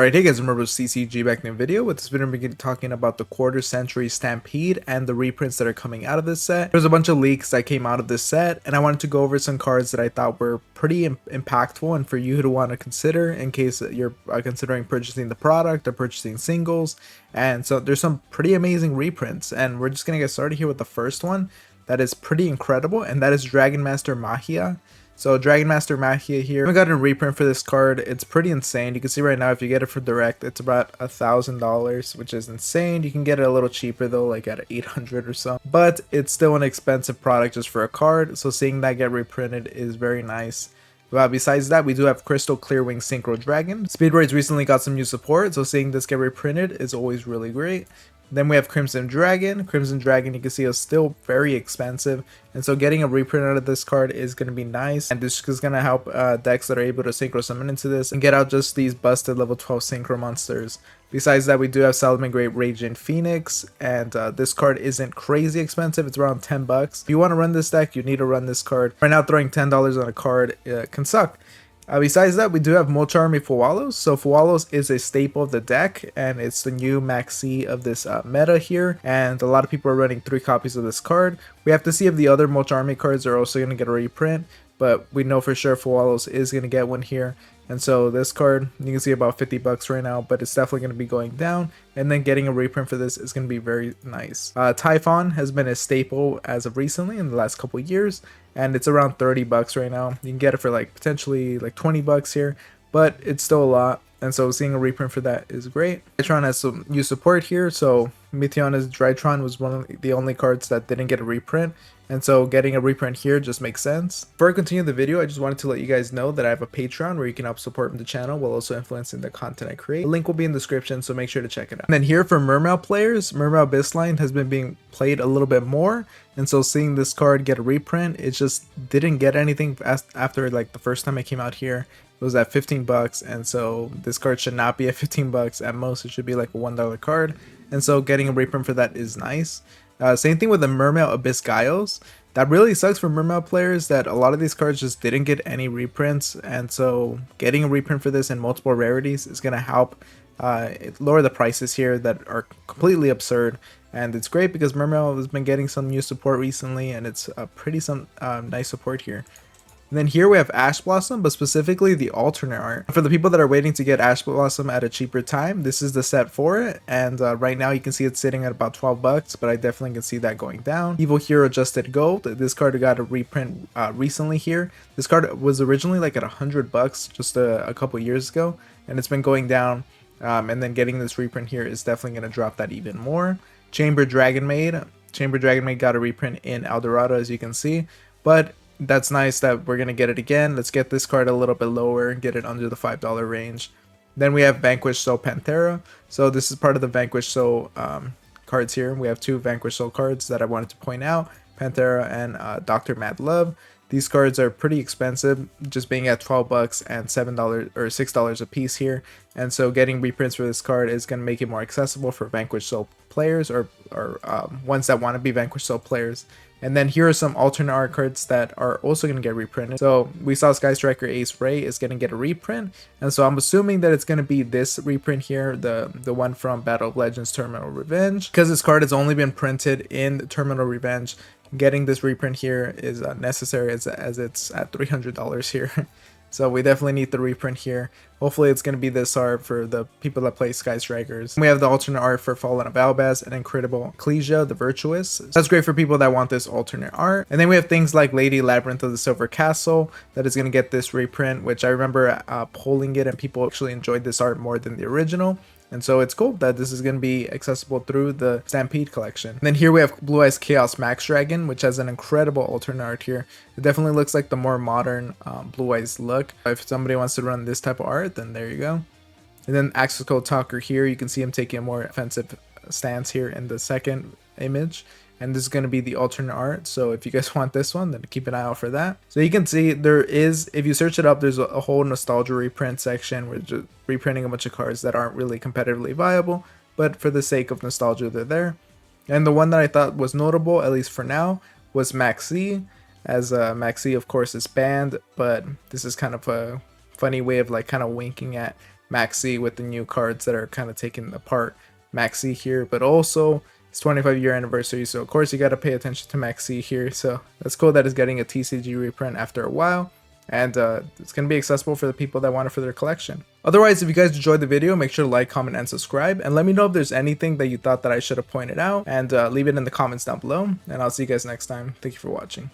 Alright, hey guys, remember CCG back in the video. With this video, we're going to be talking about the quarter Century Stampede and the reprints that are coming out of this set. There's a bunch of leaks that came out of this set, and I wanted to go over some cards that I thought were pretty impactful and for you to want to consider in case you're considering purchasing the product or purchasing singles. And so there's some pretty amazing reprints, and we're just going to get started here with the first one that is pretty incredible, and that is Dragon Master Mahia. So Dragon Master Mahia here. I got a reprint for this card. It's pretty insane. You can see right now if you get it for direct, it's about $1,000, which is insane. You can get it a little cheaper though, like at 800 or so. But it's still an expensive product just for a card. So seeing that get reprinted is very nice. Besides that, we do have Crystal Clearwing Synchro Dragon. Speedroids recently got some new support, so seeing this get reprinted is always really great. Then we have Crimson Dragon. Crimson Dragon, you can see, is still very expensive, and so getting a reprint out of this card is going to be nice, and this is going to help decks that are able to synchro summon into this and get out just these busted level 12 synchro monsters. Besides that, we do have Salamangreat Raging Phoenix, and this card isn't crazy expensive. It's around 10 bucks. If you want to run this deck, you need to run this card. Right now, throwing $10 on a card can suck. Besides that, we do have Multi-Army Fuwalos. So Fuwalos is a staple of the deck, and it's the new Max C of this meta here, and a lot of people are running 3 copies of this card. We have to see if the other Multi-Army cards are also going to get a reprint, but we know for sure Fuwalos is going to get one here. And so this card, you can see about 50 bucks right now, but it's definitely going to be going down, and then getting a reprint for this is going to be very nice. Typhon has been a staple as of recently in the last couple years, and it's around 30 bucks right now. You can get it for like potentially like 20 bucks here, but it's still a lot. And so seeing a reprint for that is great. Drytron has some new support here, so Meteona's Drytron was one of the only cards that didn't get a reprint, and so getting a reprint here just makes sense. Before I continue the video, I just wanted to let you guys know that I have a Patreon where you can help support the channel while also influencing the content I create. The link will be in the description, so make sure to check it out. And then here for Mermail players, Mermail Abyssline has been being played a little bit more, and so seeing this card get a reprint, it just didn't get anything after like the first time it came out here. It was at 15 bucks, and so this card should not be at 15 bucks. At most, it should be like a $1 card, and so getting a reprint for that is nice. Same thing with the Mermail Abyss Giles. That really sucks for Mermail players that a lot of these cards just didn't get any reprints, and so getting a reprint for this in multiple rarities is going to help lower the prices here that are completely absurd. And it's great because Mermail has been getting some new support recently, and it's pretty nice support here. And then here we have Ash Blossom, but specifically the alternate art. For the people that are waiting to get Ash Blossom at a cheaper time, this is the set for it. And right now you can see it's sitting at about 12 bucks, but I definitely can see that going down. Evil Hero Adjusted Gold. This card got a reprint recently here. This card was originally like at 100 bucks just a couple years ago, and it's been going down. And then getting this reprint here is definitely going to drop that even more. Chamber Dragon Maid. Chamber Dragon Maid got a reprint in Eldorado, as you can see, but that's nice that we're going to get it again. Let's get this card a little bit lower and get it under the $5 range. Then we have Vanquish Soul Panthera. So this is part of the Vanquish Soul cards here. We have 2 Vanquish Soul cards that I wanted to point out, Panthera and Dr. Mad Love. These cards are pretty expensive, just being at 12 bucks and $7 or $6 a piece here. And so getting reprints for this card is going to make it more accessible for Vanquish Soul players or ones that want to be Vanquish Soul players. And then here are some alternate art cards that are also going to get reprinted. So we saw Sky Striker Ace Ray is going to get a reprint, and so I'm assuming that it's going to be this reprint here, the one from Battle of Legends Terminal Revenge, because this card has only been printed in Terminal Revenge. Getting this reprint here is necessary as it's at $300 here. So we definitely need the reprint here. Hopefully it's going to be this art for the people that play Sky Strikers. We have the alternate art for Fallen of Albaz and Incredible Ecclesia, the Virtuous. That's great for people that want this alternate art. And then we have things like Lady Labyrinth of the Silver Castle that is going to get this reprint, which I remember polling it and people actually enjoyed this art more than the original. And so it's cool that this is going to be accessible through the Stampede collection. And then here we have Blue Eyes Chaos Max Dragon, which has an incredible alternate art here. It definitely looks like the more modern Blue Eyes look. If somebody wants to run this type of art, then there you go. And then Axis Code Talker here, you can see him taking a more offensive stance here in the second image. And this is going to be the alternate art, so if you guys want this one, then keep an eye out for that. So you can see there is, if you search it up, there's a whole nostalgia reprint section where just reprinting a bunch of cards that aren't really competitively viable, but for the sake of nostalgia, they're there. And the one that I thought was notable, at least for now, was Max C, as Max C of course is banned, but this is kind of a funny way of like kind of winking at Maxi with the new cards that are kind of taking apart Maxi here, but also it's 25-year anniversary, so of course you got to pay attention to Maxi here. So that's cool that it's getting a TCG reprint after a while, and it's going to be accessible for the people that want it for their collection. Otherwise, if you guys enjoyed the video, make sure to like, comment, and subscribe, and let me know if there's anything that you thought that I should have pointed out, and leave it in the comments down below, and I'll see you guys next time. Thank you for watching.